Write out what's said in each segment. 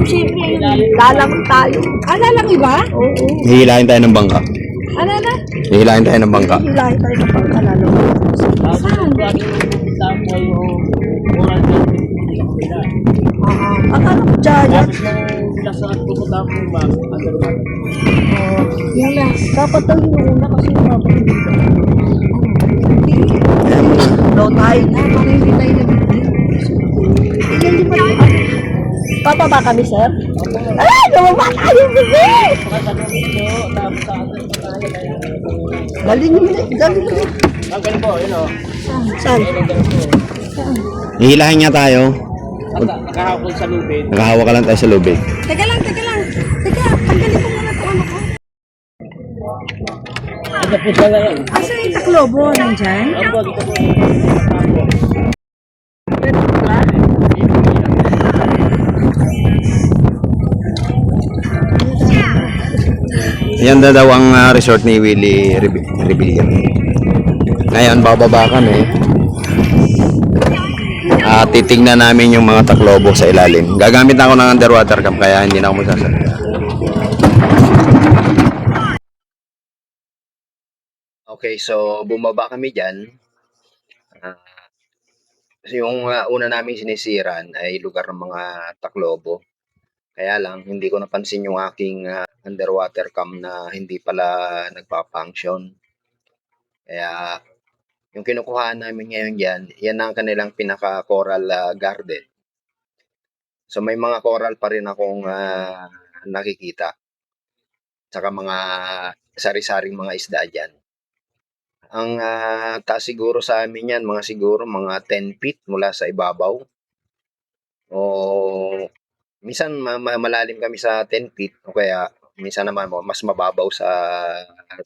Siyempre, lalang tayo. Ah, lalang iba? Oo. Hihilahin tayo ng bangka. Ano na? Hihilahin tayo ng bangka. Hilahin tayo ng pagkalalo. Saan? Akala ko dyan. Yan lang. Dapat daw yung una kasi mabalik. Daw tayo na. Baka hindi tayo nabibig. Yan di ba? Papaba kami, sir? Ay, lumaba tayo, bibig! Galing yun eh. Galing yun. Ganun po, yun o. Saan? Hihilahin nga tayo. Nakahapon sa lubid. Nakahawa ka lang tayo sa lubid. Teka lang, teka lang. Teka, tanggalin ko muna ito ano ko. Ito po siya ngayon. Asa yung taklobo? Nandyan? Opo, dito po. Yan na daw ang resort ni Willie Rebellion. Ngayon, bababa kami. Titignan namin yung mga taklobo sa ilalim. Gagamit ako ng underwater cam kaya hindi na ako magsasalita. Okay, so bumaba kami dyan. Yung una namin sinisiran ay lugar ng mga taklobo. Kaya lang, hindi ko napansin yung aking underwater cam na hindi pala nagpa-function. Kaya, yung kinukuhaan namin ngayon dyan, yan ang kanilang pinaka-coral garden. So, may mga coral pa rin akong nakikita. Tsaka mga sari-saring mga isda dyan. Ang taas siguro sa amin yan, mga 10 feet mula sa ibabaw. O minsan malalim kami sa 10 feet o kaya minsan naman mas mababaw sa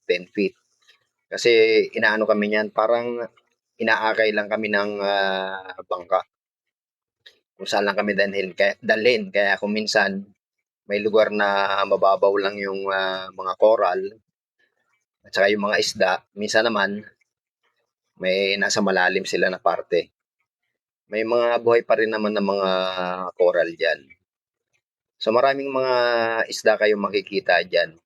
10 feet. Kasi inaano kami niyan, parang inaakay lang kami ng bangka. Kung saan lang kami dalhin. Kaya kung minsan may lugar na mababaw lang yung mga coral at saka yung mga isda, minsan naman may nasa malalim sila na parte. May mga buhay pa rin naman ng mga coral dyan. So maraming mga isda kayong makikita dyan.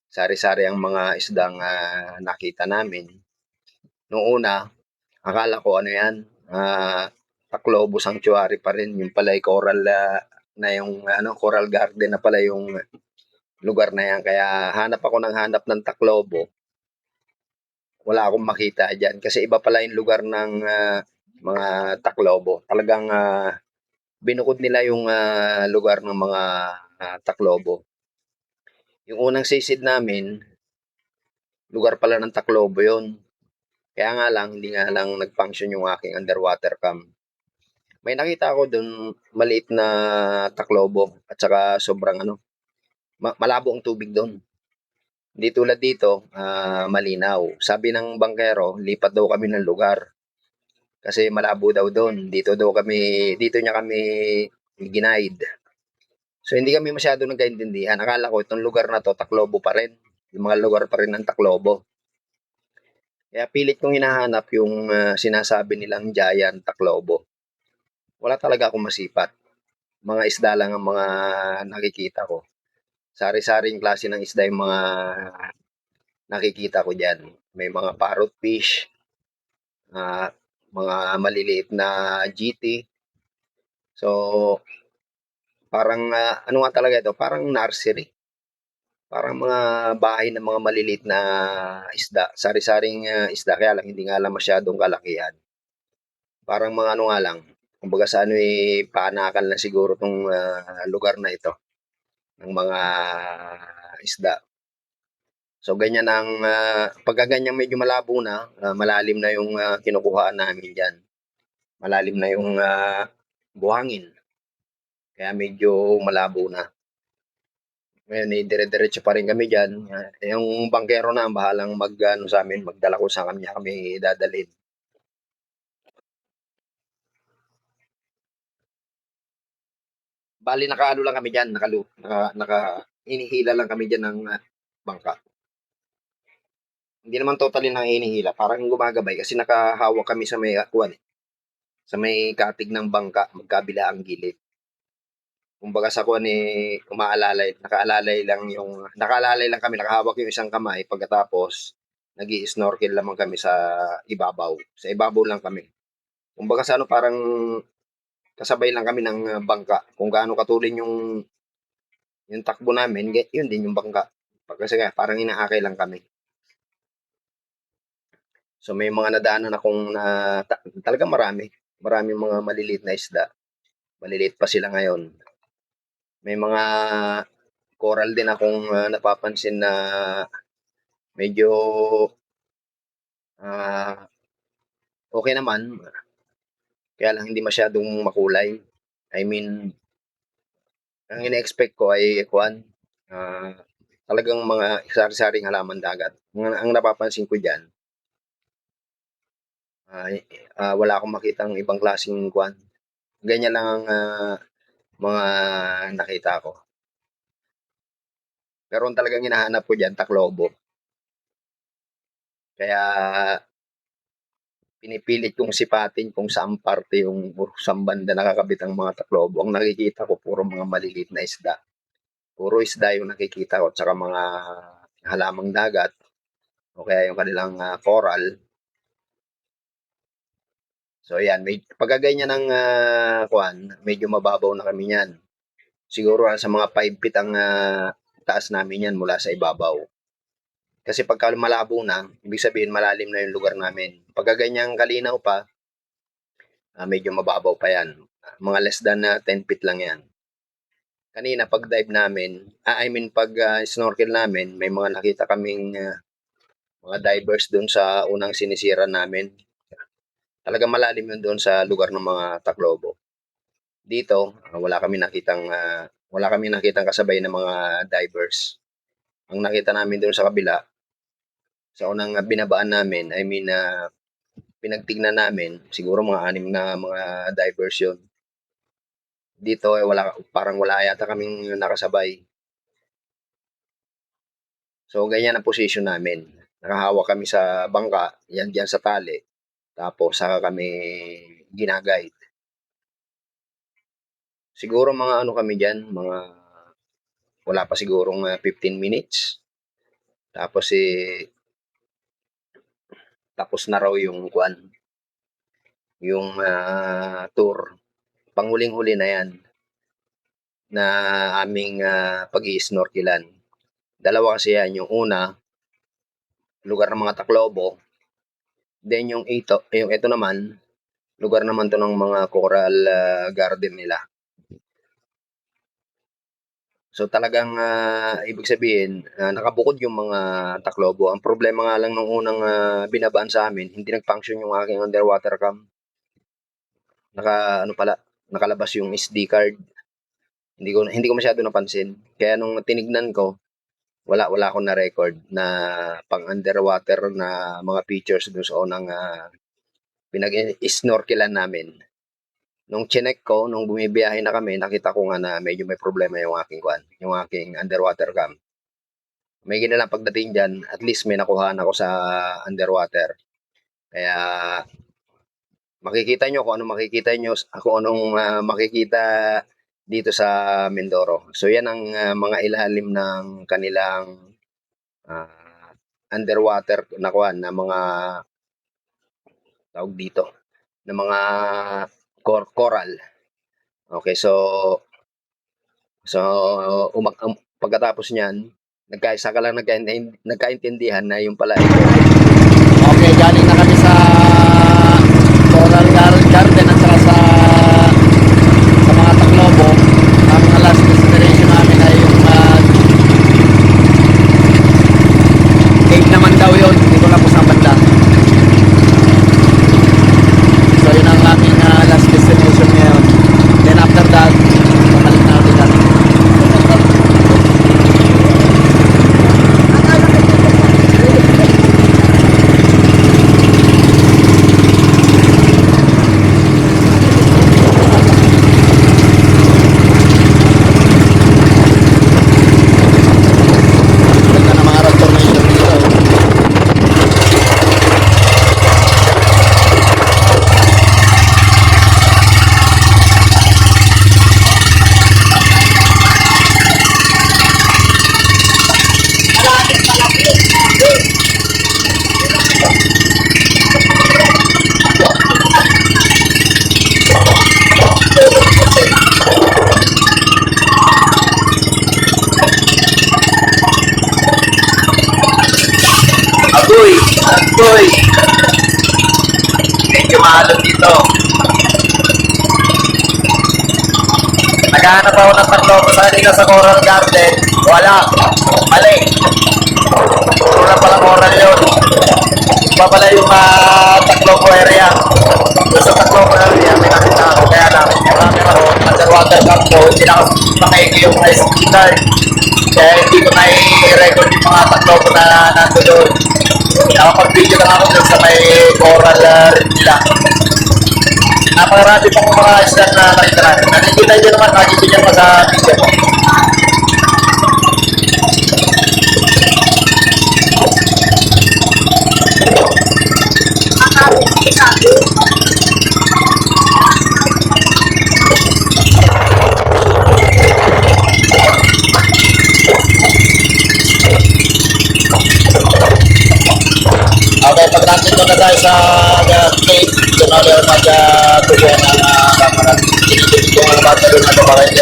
Sari-sari ang mga isdang nakita namin. Noong una, akala ko ano yan, Taclobo Sanctuary pa rin. Yung pala ay coral na yung coral garden na pala yung lugar na yan. Kaya hanap ako ng Taclobo. Wala akong makita dyan. Kasi iba pala yung lugar ng mga Taclobo. Talagang binukod nila yung lugar ng mga Taclobo. Yung unang sisid namin, lugar pala ng Taclobo yun. Kaya nga lang, hindi nga lang nag-function yung aking underwater cam. May nakita ako dun, maliit na Taclobo at saka sobrang malabo ang tubig doon. Hindi tulad dito, malinaw. Sabi ng bangkero, lipat daw kami ng lugar. Kasi malabo daw doon. Dito niya kami ginaid. So hindi kami masyado nagkaintindihan. Akala ko itong lugar na to, Taclobo pa rin. Yung mga lugar pa rin ng Taclobo. Kaya pilit kong hinahanap yung sinasabi nilang giant Taclobo. Wala talaga akong masipat. Mga isda lang ang mga nakikita ko. Sari-saring klase ng isda yung mga nakikita ko dyan. May mga parrotfish, mga maliliit na GT. So, parang ano nga talaga ito? Parang nursery. Parang mga bahay ng mga maliliit na isda. Sari-saring isda. Kaya lang, hindi nga lang masyadong kalakihan. Parang mga ano nga lang. Kumbaga sa paanakan lang siguro tong lugar na ito. Ng mga isda. So, ganyan ang, pagka ganyang medyo malabo na, malalim na yung kinukuhaan namin dyan. Malalim na yung buhangin. Kaya medyo malabo na. Ngayon, dire-diretso pa rin kami dyan. Yung bangkero na ang bahalang sa amin, magdala ko sa kanya kami dadalhin. Bali, nakaano lang kami dyan, inihila lang kami dyan ng bangka. Hindi naman totally na inihila, parang gumagabay kasi nakahawak kami sa may sa may katig ng bangka, magkabila ang gilid. Kumbaga sa kuwan nakaalalay lang kami, nakahawak yung isang kamay pagkatapos nag-i-snorkel lamang kami sa ibabaw. Sa ibabaw lang kami. Kumbaga sa parang kasabay lang kami ng bangka. Kung gaano katulin yung takbo namin, yun din yung bangka. Kasi parang inaakay lang kami. So may mga nadaanan akong talagang marami. Maraming mga maliliit na isda. Maliliit pa sila ngayon. May mga coral din akong napapansin na medyo okay naman. Kaya lang hindi masyadong makulay. I mean, ang ina-expect ko ay talagang mga sari-saring halaman dagat. Ang napapansin ko diyan ay wala akong makitang ibang klaseng ganyan lang ang mga nakita ko. Pero ang talagang hinahanap ko diyan taklobo. Kaya pinipilit kong sipatin kung saang parte saang banda nakakabit ang mga taklobo. Ang nakikita ko puro mga maliliit na isda. Puro isda yung nakikita ko tsaka mga halamang dagat o kaya yung kanilang coral. So yan, pagka ganyan ng medyo mababaw na kami niyan. Siguro sa mga 5 feet ang taas namin yan mula sa ibabaw. Kasi pagka malabo na, ibig sabihin malalim na yung lugar namin. Pagka ganyang kalinaw pa, medyo mababaw pa yan. Mga less than 10 feet lang yan. Kanina pag dive namin, pag snorkel namin, may mga nakita kaming mga divers doon sa unang sinisira namin. Talagang malalim yun doon sa lugar ng mga taklobo. Dito, wala kami nakitang kasabay ng mga divers. Ang nakita namin doon sa kabila, sa unang binabaan namin, pinagtignan namin, siguro mga 6 na mga divers yun. Dito, parang wala yata kaming nakasabay. So, ganyan ang position namin. Nakahawak kami sa bangka, yan dyan sa tali. Tapos, saka kami ginaguide. Siguro mga kami dyan, wala pa sigurong 15 minutes. Tapos tapos na raw yung tour. Panghuling-huli na yan na aming pag-i-snorkelan. Dalawa kasi yan. Yung una, lugar ng mga taklobo. Then yung ito naman, lugar naman to ng mga coral garden nila. So talagang ibig sabihin, nakabukod yung mga taklobo. Ang problema nga lang nung unang binabaan sa amin, hindi nag-function yung aking underwater cam. Nakalabas yung SD card. Hindi ko masyado napansin. Kaya nung tinignan ko, wala akong na-record na pang-underwater na mga pictures dun sa unang pinag-snorkelan namin. Nung chinek ko, nung bumibiyahe na kami, nakita ko nga na medyo may problema yung aking underwater cam. May ginalang pagdating dyan, at least may nakuhaan ako sa underwater. Kaya makikita nyo kung anong makikita dito sa Mindoro. So yan ang mga ilalim ng kanilang underwater na mga tawag dito, na mga coral. Okay, so pagkatapos niyan, nagkaintindihan na yung pala ito. Okay, galing na kami sa Coral Garden at saka sa mga taklobo. Ang last destination namin ay yung cave naman daw yun. Hindi ko lang kung saan banda. So yun ang aming last destination ngayon. Then after that, pabalik na natin dati. Boy. Medyo mahalo dito. Naghahanap ako ng taklobo sa kanila sa Coral Garden. Wala. Mali. Puro na pala Coral yun. Iba pala yung Taclobo area. Doon sa Taclobo area, may nakita ako. Kaya lang, marami ako. Underwater camp ko. Hindi na kasi makaigi yung mga standard. Kaya hindi ko na i-record yung mga Taclobo na nando doon. Nakapag-video lang ako doon sa may Coral nila. Napakarami pang mga island na nakita natin. Nakikita nyo naman, nakikita nyo sa video ko. Okay, pag nandito na tayo sa cave, doon na ulit mag-tubuhan ng camera. Tinitipid ko ang battery na ito para hindi